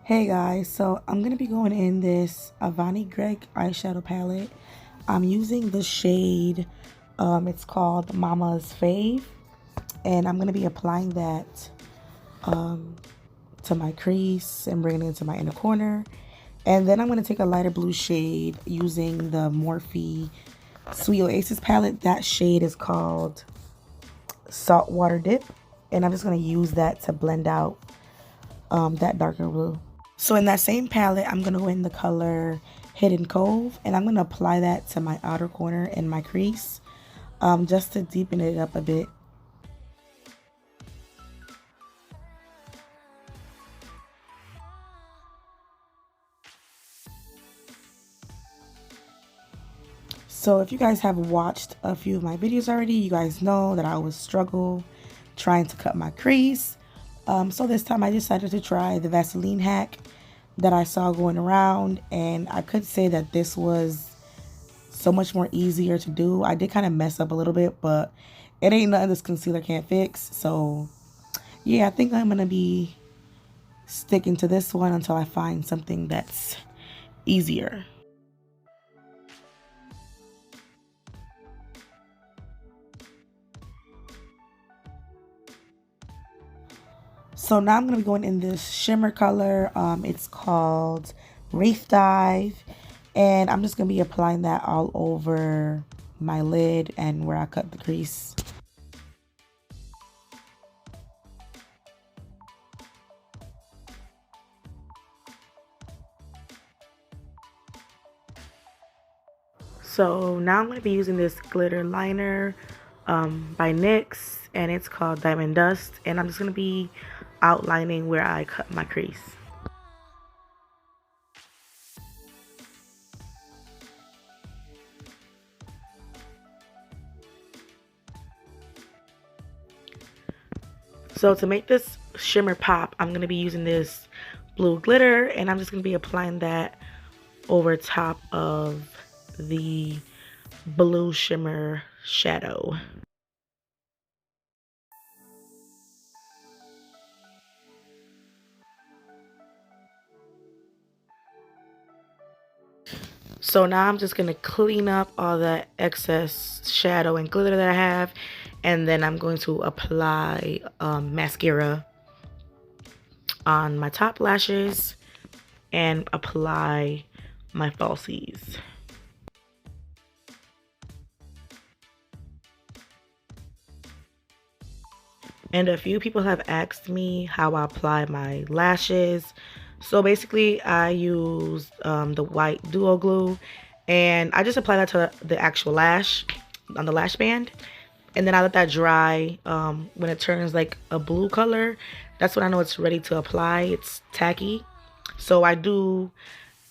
Hey guys, so I'm going to be going in this Avani Gregg eyeshadow palette. I'm using the shade, it's called Mama's Fave, and I'm going to be applying that to my crease and bringing it into my inner corner. And then I'm going to take a lighter blue shade using the Morphe Sweet Oasis palette. That shade is called Saltwater Dip, and I'm just going to use that to blend out that darker blue. So in that same palette, I'm going to go in the color Hidden Cove, and I'm going to apply that to my outer corner in my crease, just to deepen it up a bit. So if you guys have watched a few of my videos already, you guys know that I always struggle trying to cut my crease. So this time I decided to try the Vaseline hack that I saw going around, and I could say that this was so much more easier to do. I did kind of mess up a little bit, but it ain't nothing this concealer can't fix. So yeah, I think I'm gonna be sticking to this one until I find something that's easier. So now I'm gonna be going in this shimmer color. It's called Wraith Dive, and I'm just gonna be applying that all over my lid and where I cut the crease. So now I'm going to be using this glitter liner by NYX, and it's called Diamond Dust, and I'm just going to be outlining where I cut my crease. So to make this shimmer pop, I'm going to be using this blue glitter, and I'm just going to be applying that over top of the blue shimmer shadow. So now I'm just going to clean up all that excess shadow and glitter that I have, and then I'm going to apply mascara on my top lashes and apply my falsies. And a few people have asked me how I apply my lashes. So basically I use the white duo glue, and I just apply that to the actual lash on the lash band, and then I let that dry. When it turns like a blue color, that's when I know it's ready to apply. It's tacky. So I do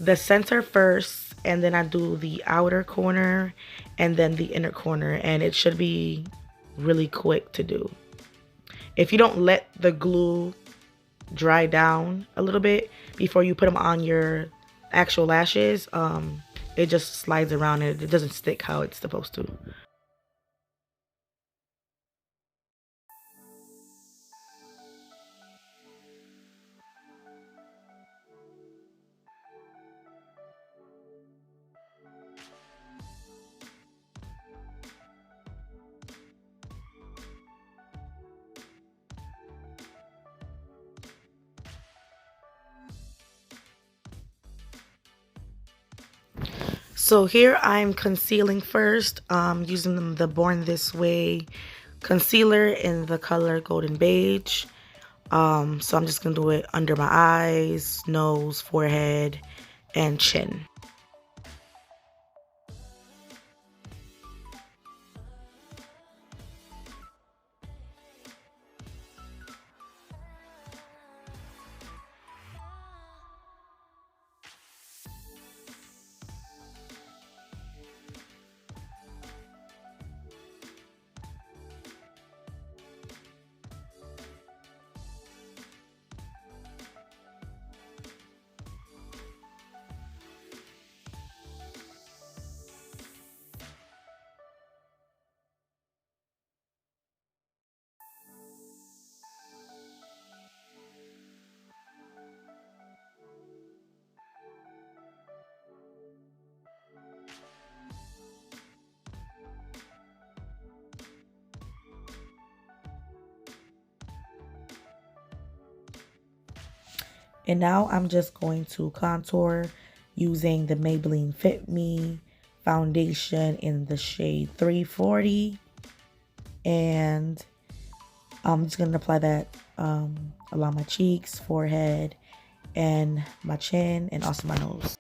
the center first, and then I do the outer corner and then the inner corner, and it should be really quick to do. If you don't let the glue dry down a little bit before you put them on your actual lashes, it just slides around and it doesn't stick how it's supposed to. So here I'm concealing first, using the Born This Way concealer in the color Golden Beige. So I'm just gonna do it under my eyes, nose, forehead, and chin. And now I'm just going to contour using the Maybelline Fit Me foundation in the shade 340. And I'm just going to apply that along my cheeks, forehead, and my chin, and also my nose.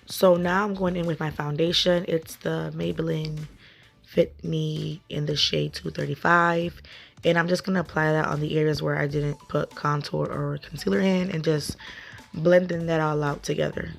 So now I'm going in with my foundation. It's the Maybelline Fit Me in the shade 235. And I'm just going to apply that on the areas where I didn't put contour or concealer in, and just blending that all out together.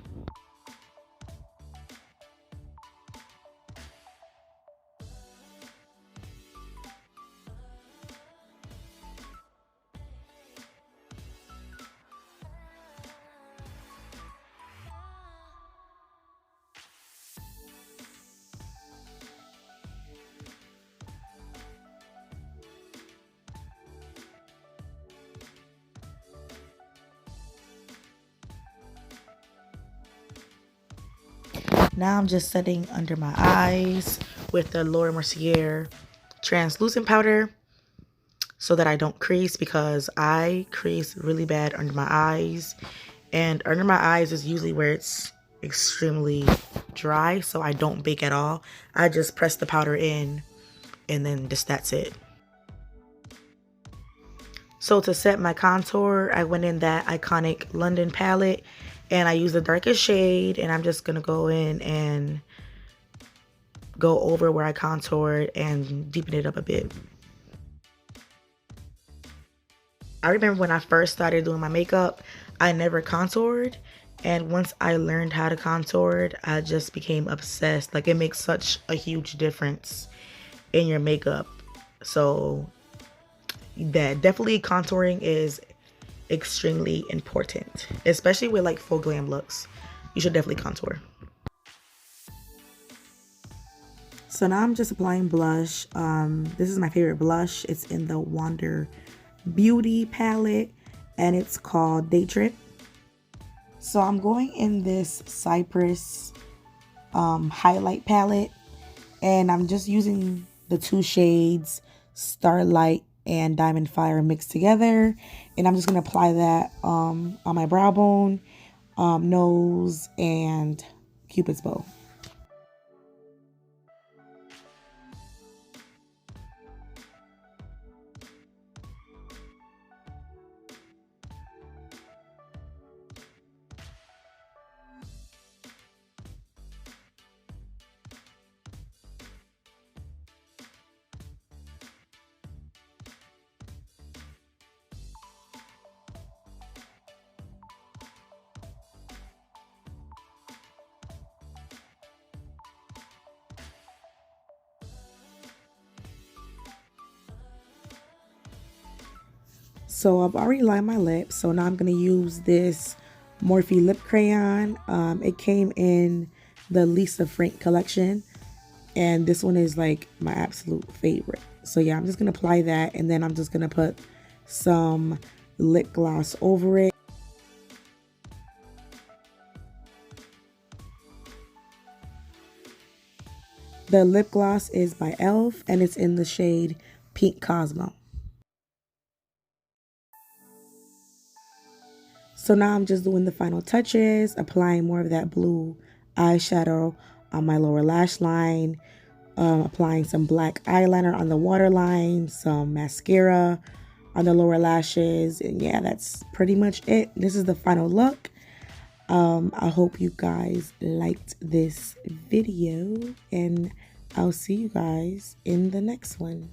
Now I'm just setting under my eyes with the Mercier Translucent powder so that I don't crease, because I crease really bad under my eyes. And under my eyes is usually where it's extremely dry, so I don't bake at all. I just press the powder in and then just that's it. So to set my contour, I went in that Iconic London palette and I used the darkest shade, and I'm just going to go in and go over where I contoured and deepen it up a bit. I remember when I first started doing my makeup, I never contoured, and once I learned how to contour, I just became obsessed. Like, it makes such a huge difference in your makeup. So that definitely contouring is extremely important, especially with like full glam looks. You should definitely contour. So now I'm just applying blush. This is my favorite blush. It's in the Wander Beauty palette and it's called Day Trip. So I'm going in this Cypress highlight palette, and I'm just using the two shades Starlight and Diamond Fire mixed together, and I'm just going to apply that on my brow bone, nose, and Cupid's bow. So I've already lined my lips, so now I'm going to use this Morphe lip crayon. It came in the Lisa Frank collection, and this one is like my absolute favorite. So yeah, I'm just going to apply that, and then I'm just going to put some lip gloss over it. The lip gloss is by e.l.f. and it's in the shade Pink Cosmo. So now I'm just doing the final touches, applying more of that blue eyeshadow on my lower lash line, applying some black eyeliner on the waterline, some mascara on the lower lashes, and yeah, that's pretty much it. This is the final look. I hope you guys liked this video, and I'll see you guys in the next one.